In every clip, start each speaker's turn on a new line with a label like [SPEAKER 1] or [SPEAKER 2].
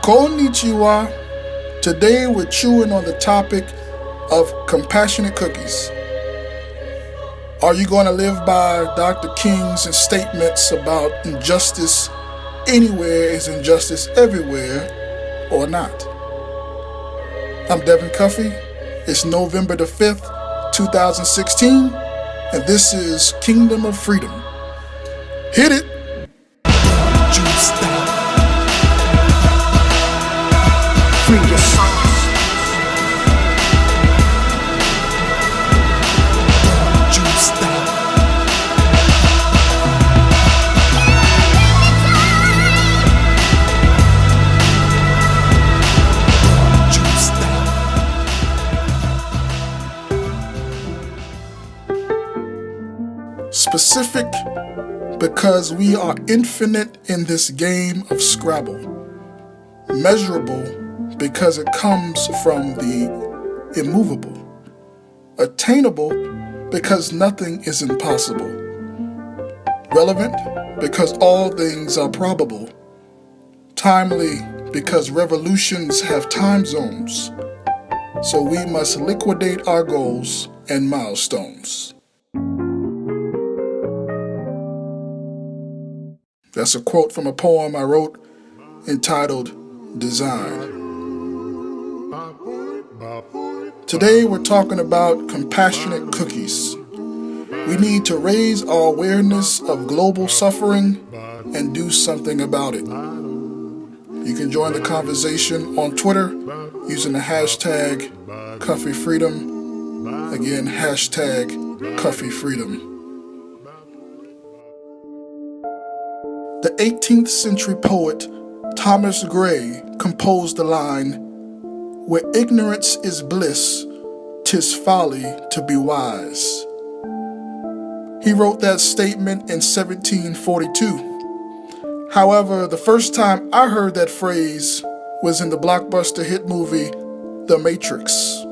[SPEAKER 1] Konnichiwa. Today we're chewing on the topic of compassionate cookies. Are you going to live by Dr. King's statements about injustice anywhere is injustice everywhere or not? I'm Devin Cuffee. It's November the 5th, 2016, and this is Kingdom of Freedom. Hit it! Juice down. Free your soul. Juice down. Juice down. Specific because we are infinite in this game of Scrabble. Measurable because it comes from the immovable. Attainable because nothing is impossible. Relevant because all things are probable. Timely because revolutions have time zones. So we must liquidate our goals and milestones. That's a quote from a poem I wrote entitled Design. Today we're talking about compassionate cookies. We need to raise our awareness of global suffering and do something about it. You can join the conversation on Twitter using the hashtag CuffeeFreedom. Again, hashtag CuffeeFreedom. The 18th century poet Thomas Gray composed the line, "Where ignorance is bliss, 'tis folly to be wise." He wrote that statement in 1742. However, the first time I heard that phrase was in the blockbuster hit movie The Matrix.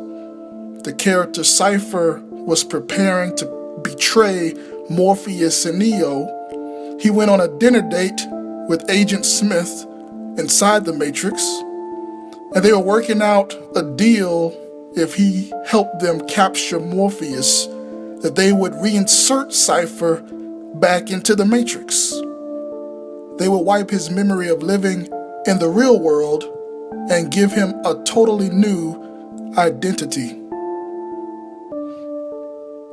[SPEAKER 1] The character Cypher was preparing to betray Morpheus and Neo. He went on a dinner date with Agent Smith inside the Matrix, and they were working out a deal if he helped them capture Morpheus, that they would reinsert Cypher back into the Matrix. They would wipe his memory of living in the real world and give him a totally new identity.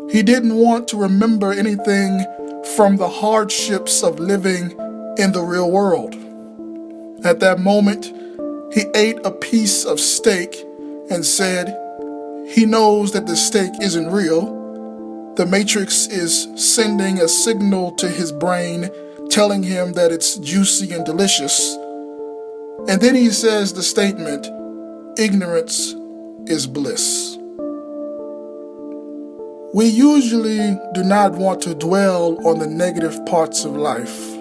[SPEAKER 1] He didn't want to remember anything from the hardships of living in the real world. At that moment, he ate a piece of steak and said he knows that the steak isn't real. The Matrix is sending a signal to his brain telling him that it's juicy and delicious. And then he says the statement, "Ignorance is bliss." We usually do not want to dwell on the negative parts of life.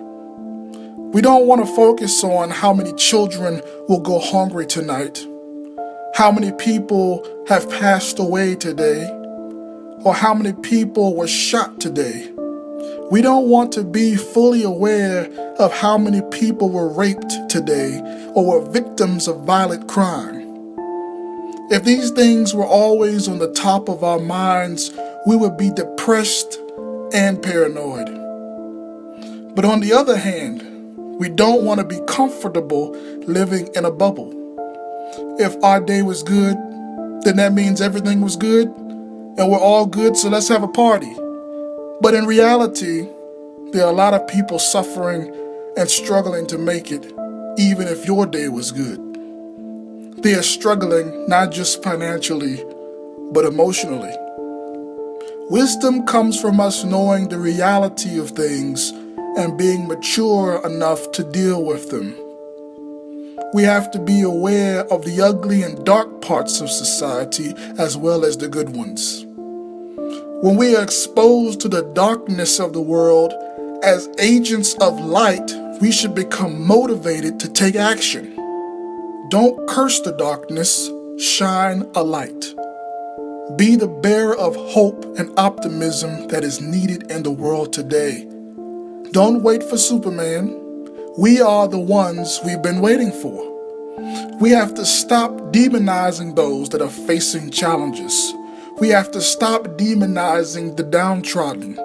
[SPEAKER 1] We don't want to focus on how many children will go hungry tonight, how many people have passed away today, or how many people were shot today. We don't want to be fully aware of how many people were raped today or were victims of violent crime. If these things were always on the top of our minds, we would be depressed and paranoid. But on the other hand, we don't want to be comfortable living in a bubble. If our day was good, then that means everything was good, and we're all good, so let's have a party. But in reality, there are a lot of people suffering and struggling to make it, even if your day was good. They are struggling not just financially, but emotionally. Wisdom comes from us knowing the reality of things and being mature enough to deal with them. We have to be aware of the ugly and dark parts of society as well as the good ones. When we are exposed to the darkness of the world as agents of light, we should become motivated to take action. Don't curse the darkness, shine a light. Be the bearer of hope and optimism that is needed in the world today. Don't wait for Superman. We are the ones we've been waiting for. We have to stop demonizing those that are facing challenges. We have to stop demonizing the downtrodden.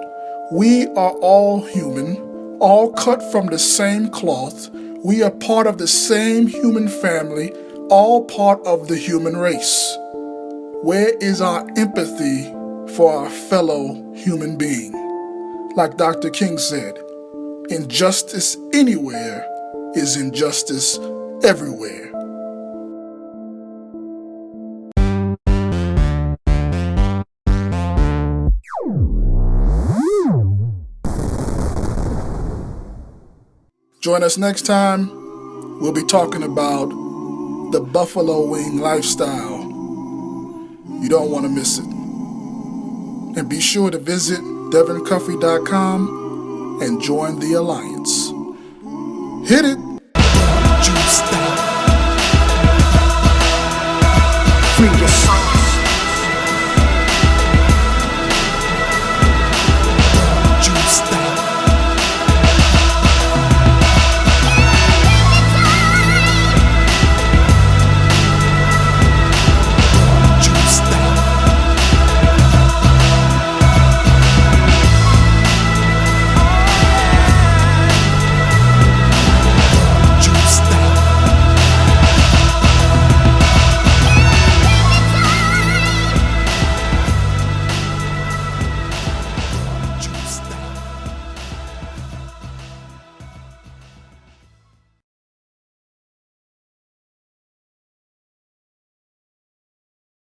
[SPEAKER 1] We are all human, all cut from the same cloth. We are part of the same human family, all part of the human race. Where is our empathy for our fellow human being? Like Dr. King said, injustice anywhere is injustice everywhere. Join us next time. We'll be talking about the buffalo wing lifestyle. You don't want to miss it. And be sure to visit devincuffee.com and join the alliance. Hit it!